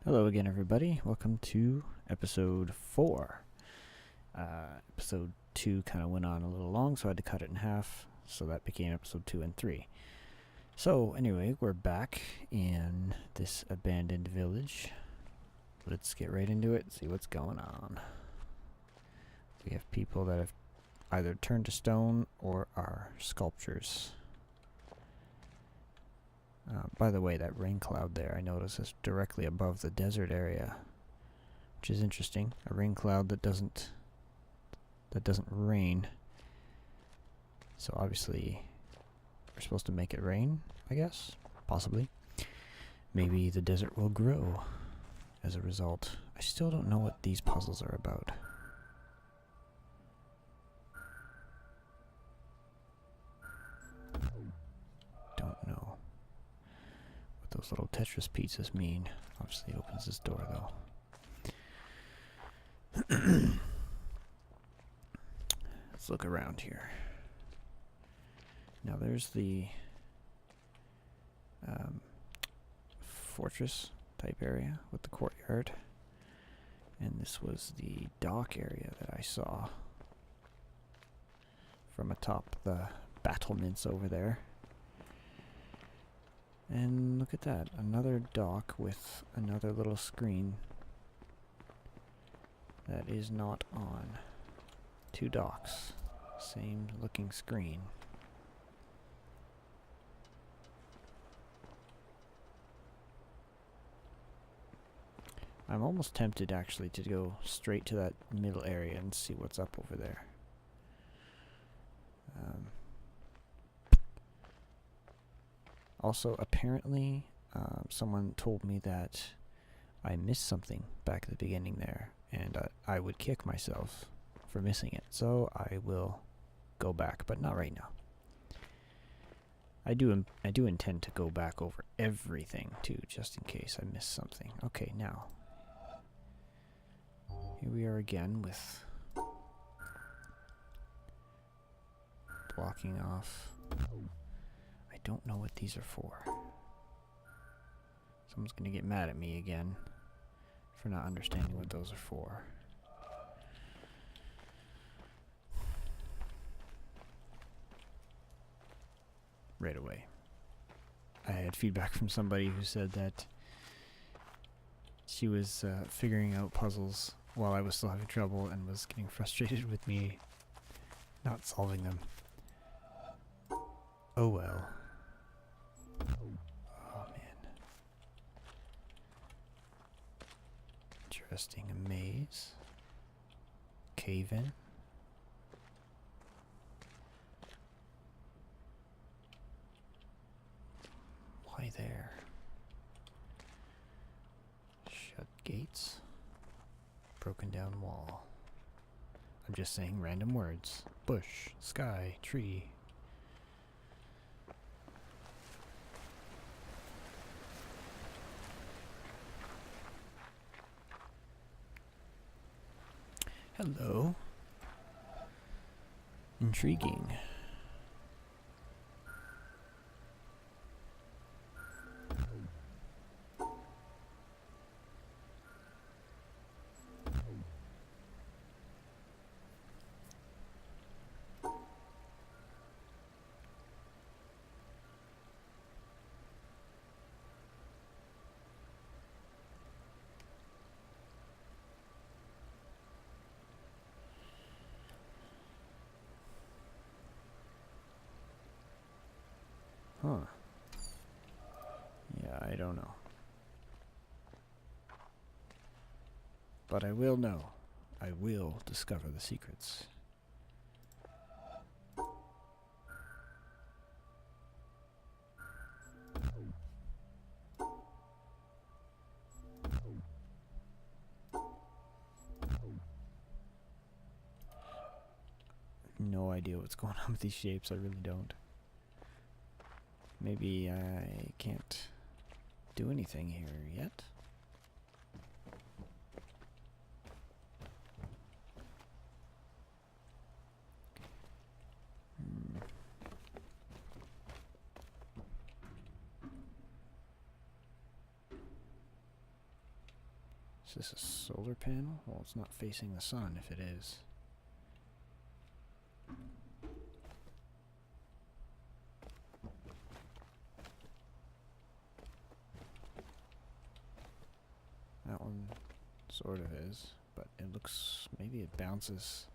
Hello again, everybody. Welcome to episode 4. Episode 2 kind of went on a little long, so I had to cut it in half, so that became episode 2 and 3. So, anyway, we're back in this abandoned village. Let's get right into it, see what's going on. We have people that have either turned to stone or are sculptures. By the way, that rain cloud there, I notice, is directly above the desert area, which is interesting. A rain cloud that doesn't rain. So obviously, we're supposed to make it rain, I guess, possibly. Maybe the desert will grow as a result. I still don't know what these puzzles are about. Don't know what those little Tetris pizzas mean. Obviously, it opens this door, though. Let's look around here. Now there's the fortress type area with the courtyard, and this was the dock area that I saw from atop the battlements over there. And look at that, another dock with another little screen that is not on. 2 docks, same looking screen. I'm almost tempted actually to go straight to that middle area and see what's up over there. Also, apparently, someone told me that I missed something back at the beginning there, and I would kick myself for missing it. So I will go back, but not right now. I do intend to go back over everything too, just in case I miss something. Okay, now here we are again with blocking off. I don't know what these are for. Someone's gonna get mad at me again for not understanding what those are for. Right away. I had feedback from somebody who said that she was figuring out puzzles while I was still having trouble and was getting frustrated with me not solving them. Oh well. Oh man. Interesting. A maze. Cave in. Why there? Shut gates. Broken down wall. I'm just saying random words. Bush, sky, tree. Hello. Intriguing. Huh. Yeah, I don't know. But I will know. I will discover the secrets. No idea what's going on with these shapes, I really don't. Maybe I can't do anything here yet. Is this a solar panel? Well, it's not facing the sun if it is. That one sort of is, but it looks, maybe it bounces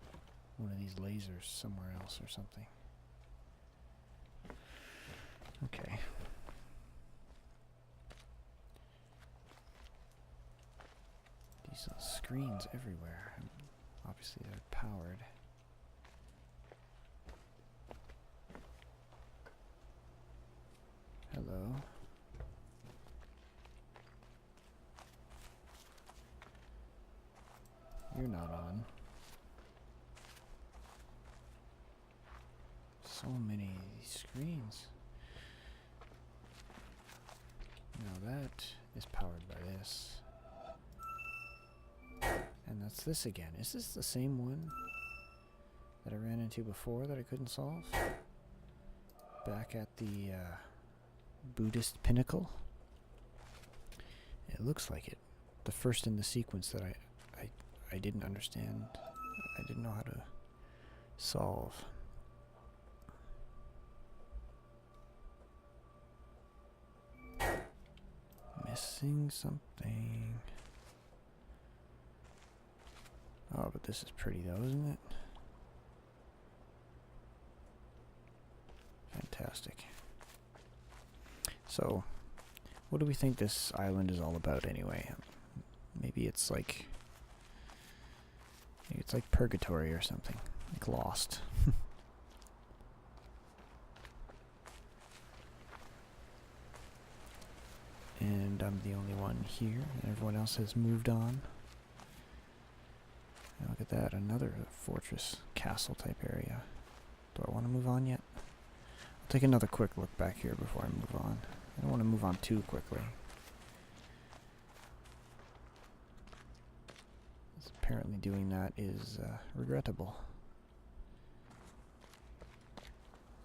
one of these lasers somewhere else or something. Okay. These screens everywhere. Obviously they're powered. Hello. You're not on. So many of these screens. Now that is powered by this. And that's this again. Is this the same one that I ran into before that I couldn't solve? Back at the Buddhist pinnacle? It looks like it. The first in the sequence that I didn't understand. I didn't know how to solve. Missing something. Oh, but this is pretty though, isn't it? Fantastic. So, what do we think this island is all about anyway? Maybe it's like purgatory or something, like Lost. And I'm the only one here, and everyone else has moved on. And look at that, another fortress, castle type area. Do I want to move on yet? I'll take another quick look back here before I move on. I don't want to move on too quickly. Apparently doing that is regrettable.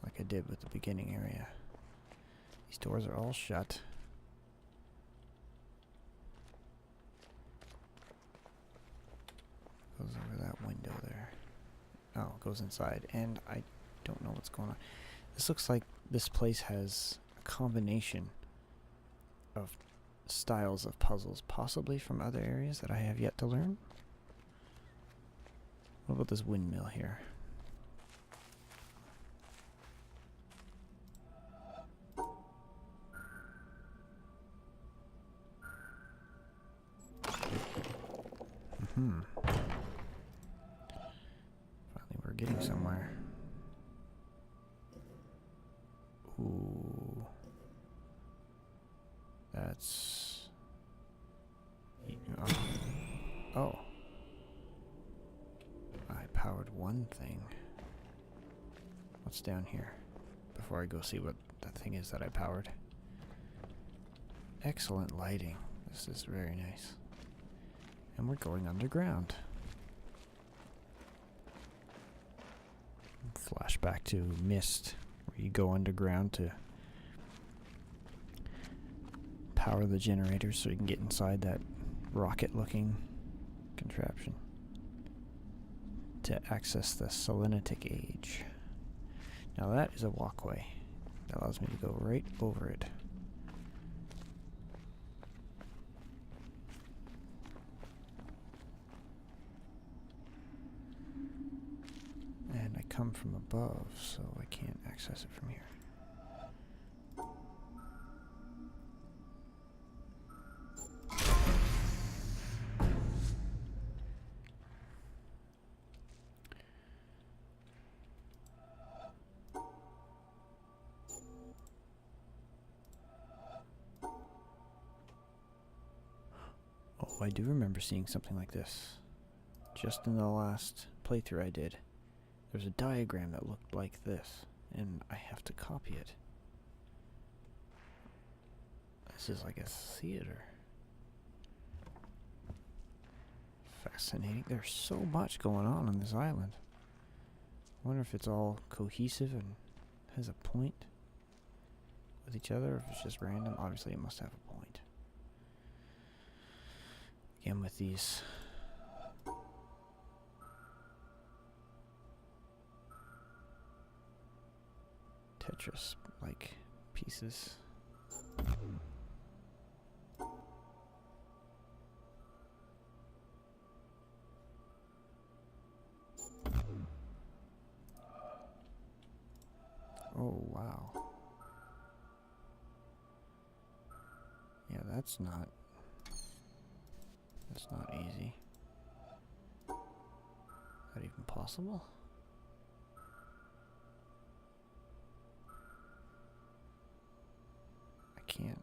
Like I did with the beginning area. These doors are all shut. Goes over that window there. Oh, it goes inside. And I don't know what's going on. This looks like this place has a combination of styles of puzzles, possibly from other areas that I have yet to learn. What about this windmill here? Finally, we're getting somewhere. Ooh. That's... Oh. I powered one thing. What's down here? Before I go see what that thing is that I powered. Excellent lighting. This is very nice. And we're going underground. Flashback to Myst, where you go underground to power the generators so you can get inside that rocket-looking contraption to access the Selenitic Age. Now that is a walkway that allows me to go right over it. And I come from above, so I can't access it from here. Oh, I do remember seeing something like this. Just in the last playthrough I did. There's a diagram that looked like this, and I have to copy it. This is like a theater. Fascinating. There's so much going on this island. I wonder if it's all cohesive and has a point with each other, or if it's just random. Obviously it must have a point. Okay, am with these. Tetris-like pieces. Oh, wow. Yeah, that's not easy. Is that even possible? I can't.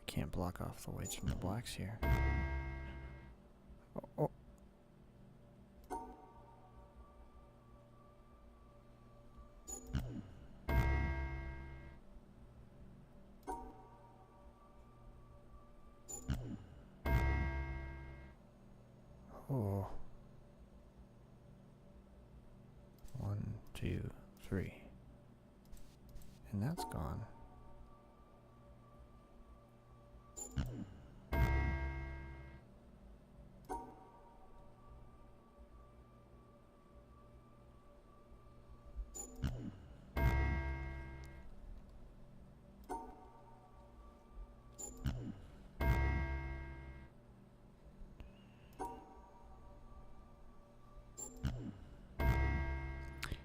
I can't block off the whites from the blacks here. Oh, oh. 1, 2, 3. And that's gone.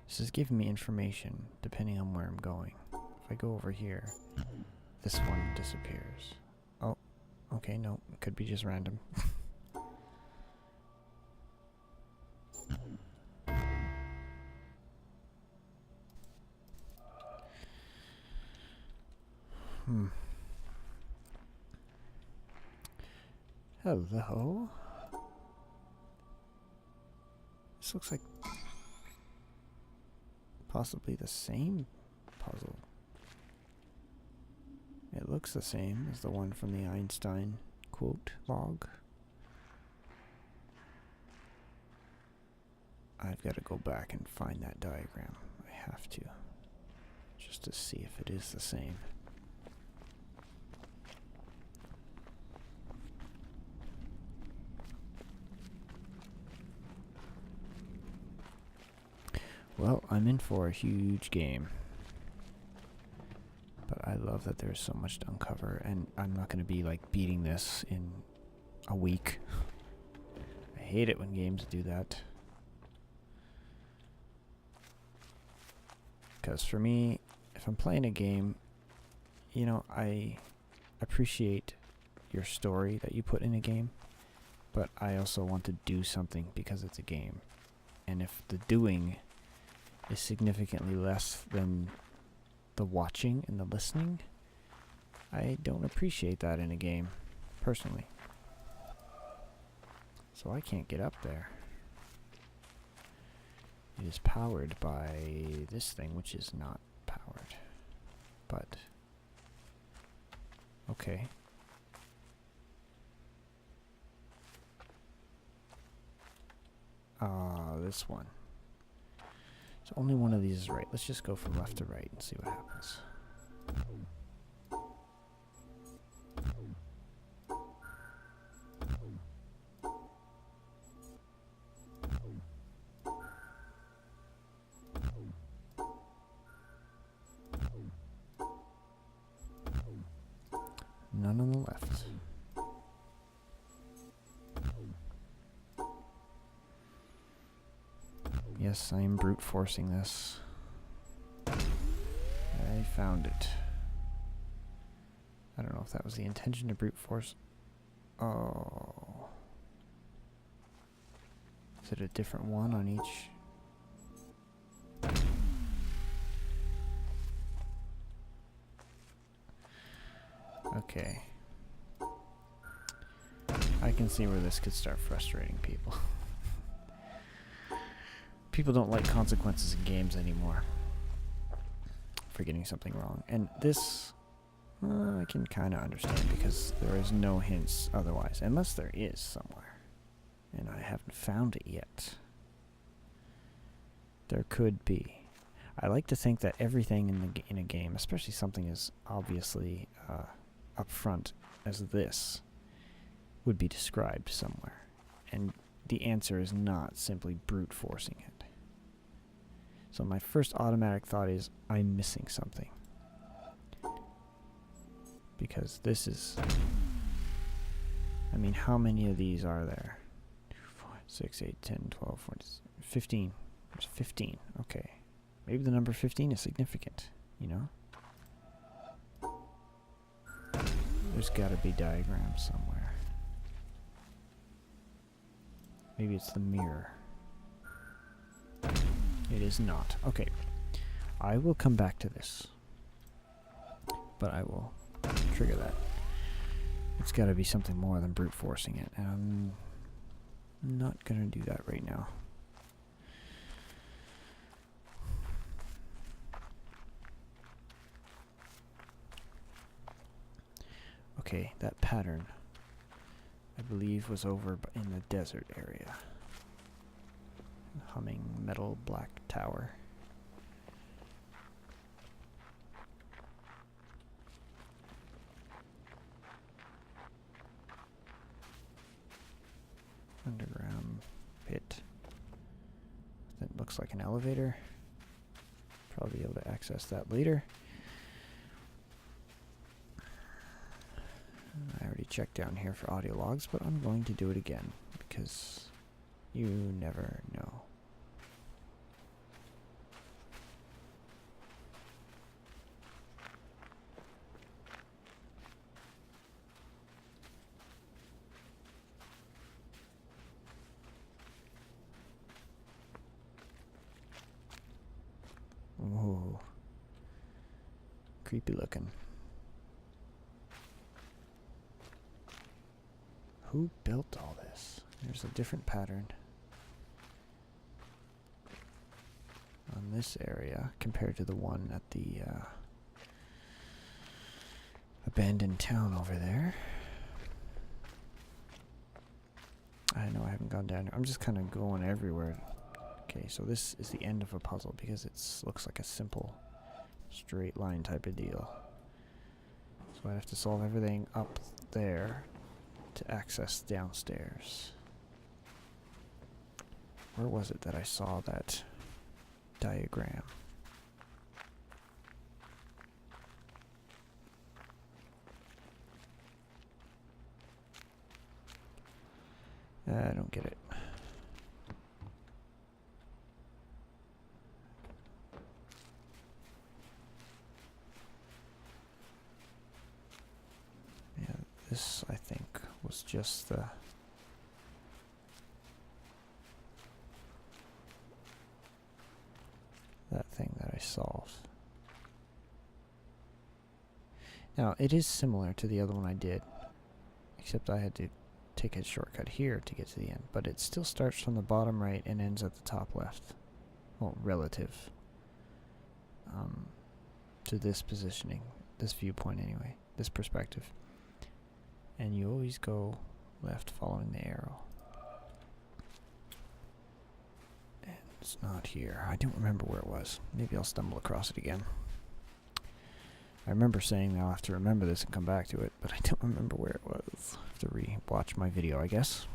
This is giving me information depending on where I'm going. If I go over here, this one disappears. Oh, okay, no, it could be just random. Hello? This looks like possibly the same puzzle. It looks the same as the one from the Einstein quote log. I've got to go back and find that diagram. I have to. Just to see if it is the same. Well, I'm in for a huge game. But I love that there's so much to uncover, and I'm not going to be like beating this in a week. I hate it when games do that. Because for me, if I'm playing a game, you know, I appreciate your story that you put in a game, but I also want to do something because it's a game. And if the doing is significantly less than the watching and the listening, I don't appreciate that in a game, personally. So I can't get up there. It is powered by this thing, which is not powered. But, okay. This one. So only one of these is right. Let's just go from left to right and see what happens. None on the left. Yes, I am brute forcing this. I found it. I don't know if that was the intention to brute force. Oh. Is it a different one on each? Okay. I can see where this could start frustrating people. People don't like consequences in games anymore for getting something wrong. And this, I can kind of understand because there is no hints otherwise. Unless there is somewhere. And I haven't found it yet. There could be. I like to think that everything in a game, especially something as obviously upfront as this, would be described somewhere. And the answer is not simply brute forcing it. So my first automatic thought is, I'm missing something. Because this is... I mean, how many of these are there? 2, 4, 6, 8, 10, 12, 14, 15. There's 15. Okay. Maybe the number 15 is significant, you know? There's gotta be diagrams somewhere. Maybe it's the mirror. It is not. Okay. I will come back to this. But I will trigger that. It's gotta be something more than brute forcing it. And I'm not gonna do that right now. Okay, that pattern, I believe, was over in the desert area. Humming metal black tower. Underground pit. That looks like an elevator. Probably be able to access that later. I already checked down here for audio logs, but I'm going to do it again because you never know. Ooh. Creepy looking. Who built all this? There's a different pattern on this area compared to the one at the abandoned town over there. I know I haven't gone down here. I'm just kind of going everywhere. Okay, so this is the end of a puzzle because it looks like a simple straight line type of deal. So I have to solve everything up there to access downstairs. Where was it that I saw that diagram? I don't get it. Yeah, this I think was just the that thing that I solved. Now, it is similar to the other one I did, except I had to take a shortcut here to get to the end, but it still starts from the bottom right and ends at the top left. Well, relative to this positioning, this viewpoint anyway, this perspective. And you always go left following the arrow. And it's not here. I don't remember where it was. Maybe I'll stumble across it again. I remember saying I'll have to remember this and come back to it, but I don't remember where it was. I have to re-watch my video, I guess.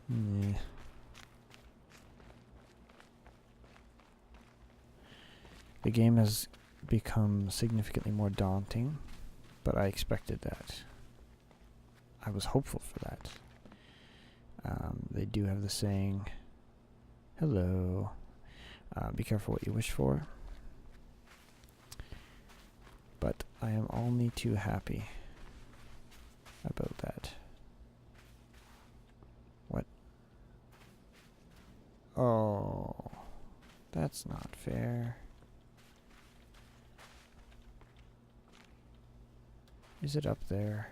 Yeah. The game has become significantly more daunting, but I expected that. I was hopeful for that. They do have the saying, hello, be careful what you wish for. But I am only too happy about that. What? Oh, that's not fair. Is it up there?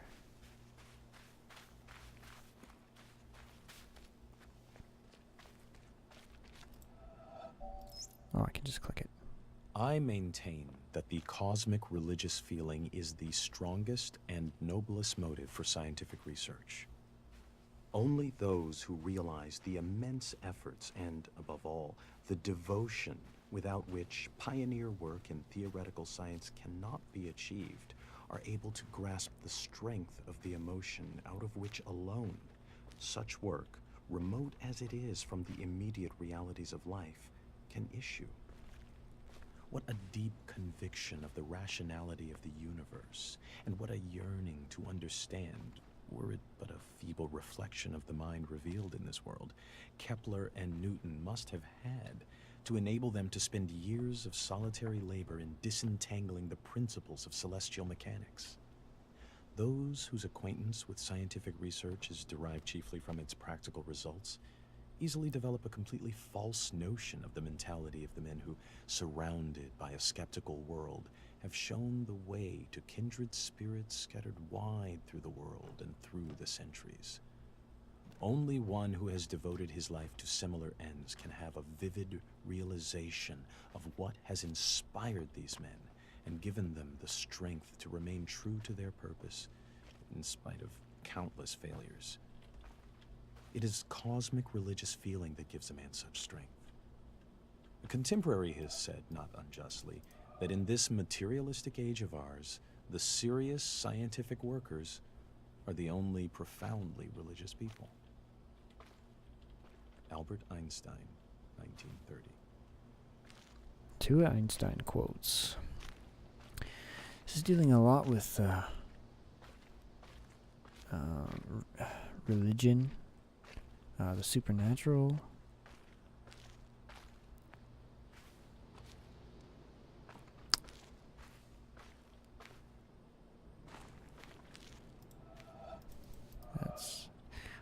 Oh, I can just click it. I maintain that the cosmic religious feeling is the strongest and noblest motive for scientific research. Only those who realize the immense efforts and, above all, the devotion without which pioneer work in theoretical science cannot be achieved are able to grasp the strength of the emotion out of which alone such work, remote as it is from the immediate realities of life, can issue. What a deep conviction of the rationality of the universe, and what a yearning to understand, were it but a feeble reflection of the mind revealed in this world, Kepler and Newton must have had to enable them to spend years of solitary labor in disentangling the principles of celestial mechanics. Those whose acquaintance with scientific research is derived chiefly from its practical results easily develop a completely false notion of the mentality of the men who, surrounded by a skeptical world, have shown the way to kindred spirits scattered wide through the world and through the centuries. Only one who has devoted his life to similar ends can have a vivid realization of what has inspired these men and given them the strength to remain true to their purpose in spite of countless failures. It is cosmic religious feeling that gives a man such strength. A contemporary has said, not unjustly, that in this materialistic age of ours, the serious scientific workers are the only profoundly religious people. Albert Einstein, 1930. 2 Einstein quotes. This is dealing a lot with religion, the supernatural.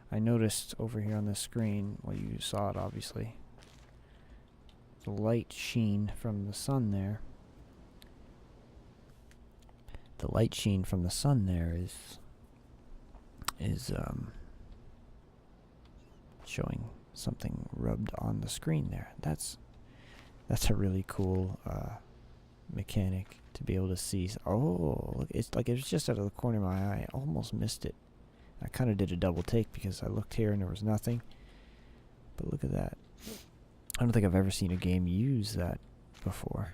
I noticed over here on the screen, well, you saw it obviously, the light sheen from the sun there. The light sheen from the sun there is showing something rubbed on the screen there. That's a really cool mechanic to be able to see. Oh, look, it's like it was just out of the corner of my eye. I almost missed it. I kind of did a double take because I looked here and there was nothing. But look at that. I don't think I've ever seen a game use that before.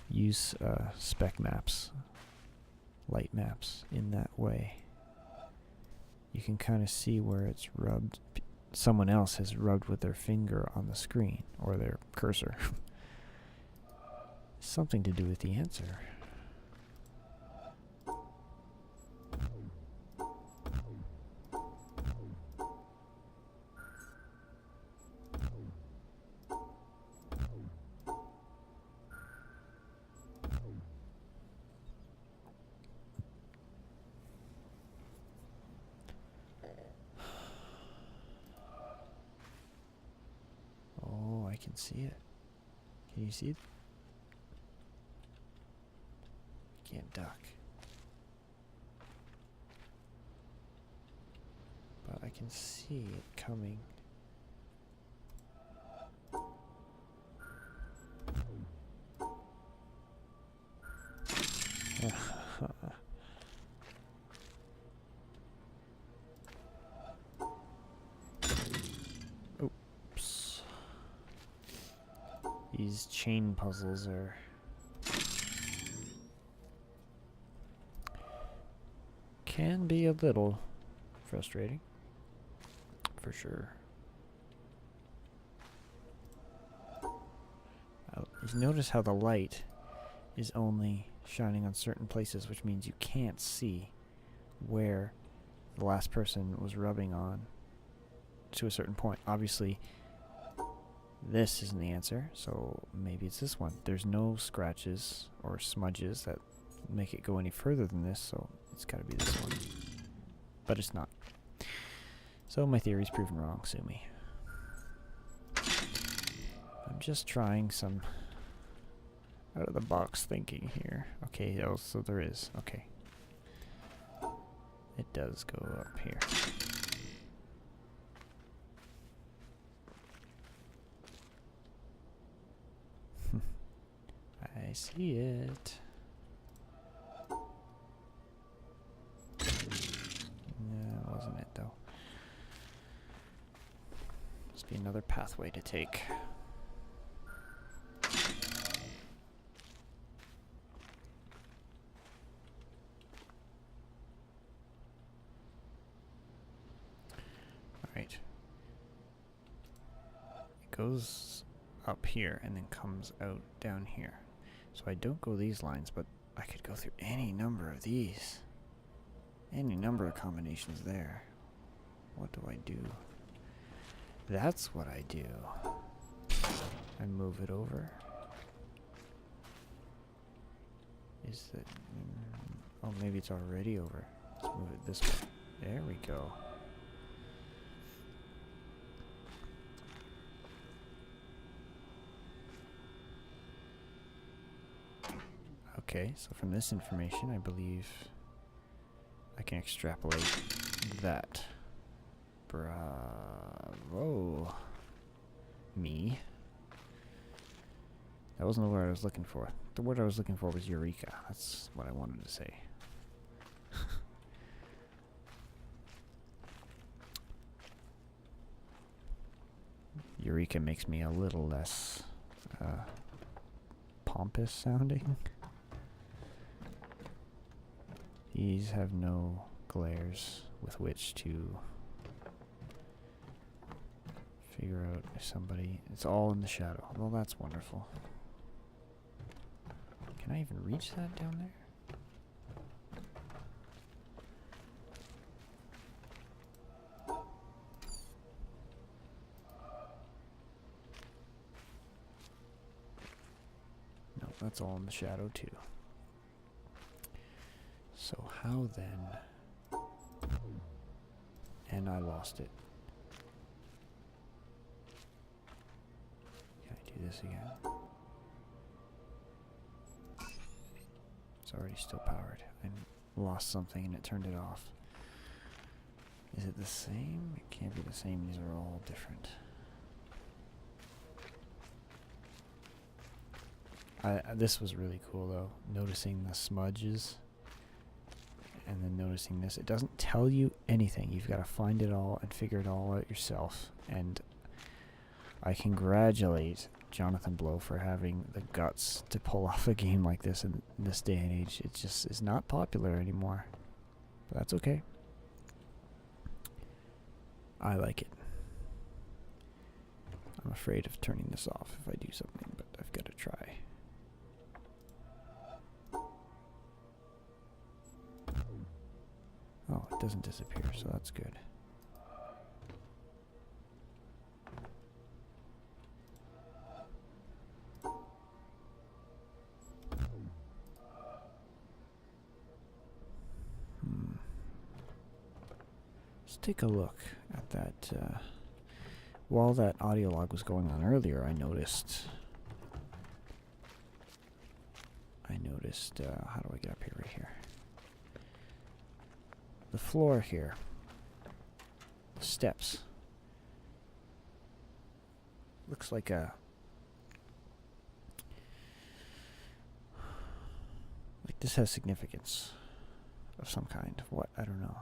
Use spec maps, light maps in that way. You can kind of see where it's rubbed. Someone else has rubbed with their finger on the screen or their cursor. Something to do with the answer. Oh, I can see it. Can you see it? Can't duck. But I can see it coming. Oops. These chain puzzles are can be a little frustrating, for sure. You notice how the light is only shining on certain places, which means you can't see where the last person was rubbing on to a certain point. Obviously, this isn't the answer, so maybe it's this one. There's no scratches or smudges that make it go any further than this, so it's got to be this one. But it's not. So my theory's proven wrong, sue me. I'm just trying some out-of-the-box thinking here. Okay, oh, so there is. Okay. It does go up here. I see it. No, wasn't it though? Must be another pathway to take. Alright. It goes up here and then comes out down here. So I don't go these lines, but I could go through any number of these. Any number of combinations there. What do I do? That's what I do. I move it over. Is that... oh, maybe it's already over. Let's move it this way. There we go. Okay, so from this information, I believe I can extrapolate that. Bravo. Me. That wasn't the word I was looking for. The word I was looking for was eureka. That's what I wanted to say. Eureka makes me a little less pompous sounding. These have no glares with which to figure out if somebody... It's all in the shadow. Well, that's wonderful. Can I even reach that down there? No, that's all in the shadow too. So how then... And I lost it. Can I do this again? It's already still powered. I lost something and it turned it off. Is it the same? It can't be the same. These are all different. This was really cool though. Noticing the smudges. And then noticing this. It doesn't tell you anything. You've got to find it all and figure it all out yourself. And I congratulate Jonathan Blow for having the guts to pull off a game like this in this day and age. It just is not popular anymore. But that's okay. I like it. I'm afraid of turning this off if I do something, but I've got to try. Oh, it doesn't disappear, so that's good. Let's take a look at that. While that audio log was going on earlier, I noticed... how do I get up here? Right here. The floor here. The steps. Looks like a... like this has significance of some kind. What? I don't know.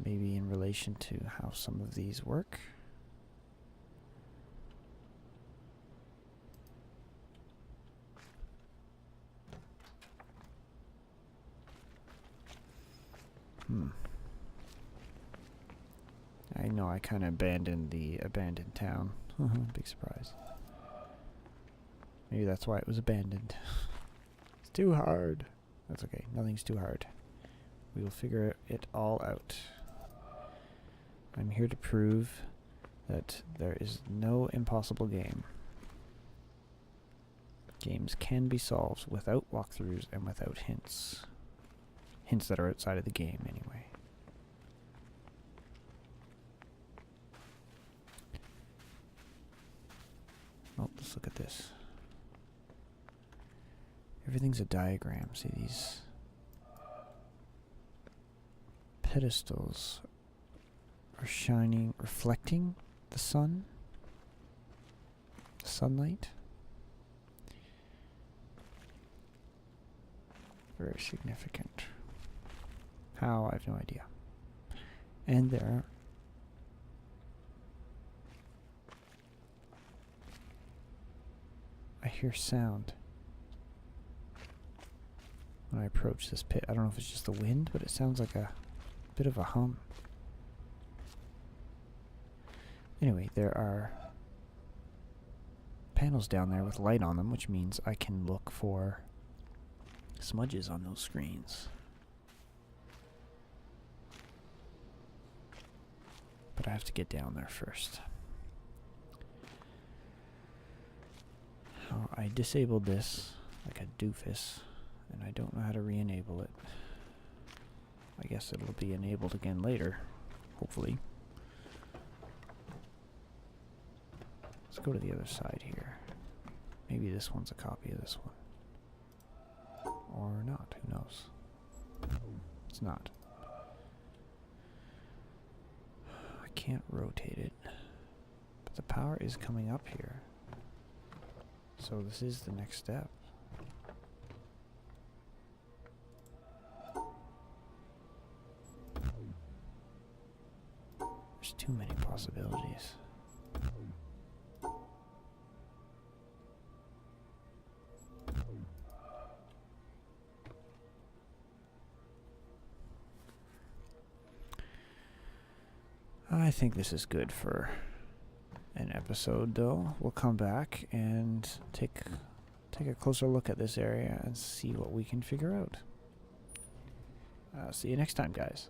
Maybe in relation to how some of these work. I know I kind of abandoned the abandoned town. Big surprise. Maybe that's why it was abandoned. It's too hard. That's okay. Nothing's too hard. We will figure it all out. I'm here to prove that there is no impossible game. Games can be solved without walkthroughs and without hints. Hints that are outside of the game, anyway. Oh, let's look at this. Everything's a diagram. See these pedestals are shining, reflecting the sun, the sunlight. Very significant. How? I have no idea. And there hear sound when I approach this pit. I don't know if it's just the wind, but it sounds like a bit of a hum. Anyway, there are panels down there with light on them, which means I can look for smudges on those screens. But I have to get down there first. Oh, I disabled this like a doofus, and I don't know how to re-enable it. I guess it'll be enabled again later, hopefully. Let's go to the other side here. Maybe this one's a copy of this one. Or not, who knows? It's not. I can't rotate it. But the power is coming up here. So this is the next step. There's too many possibilities. I think this is good for an episode, though. We'll come back and take a closer look at this area and see what we can figure out. See you next time, guys.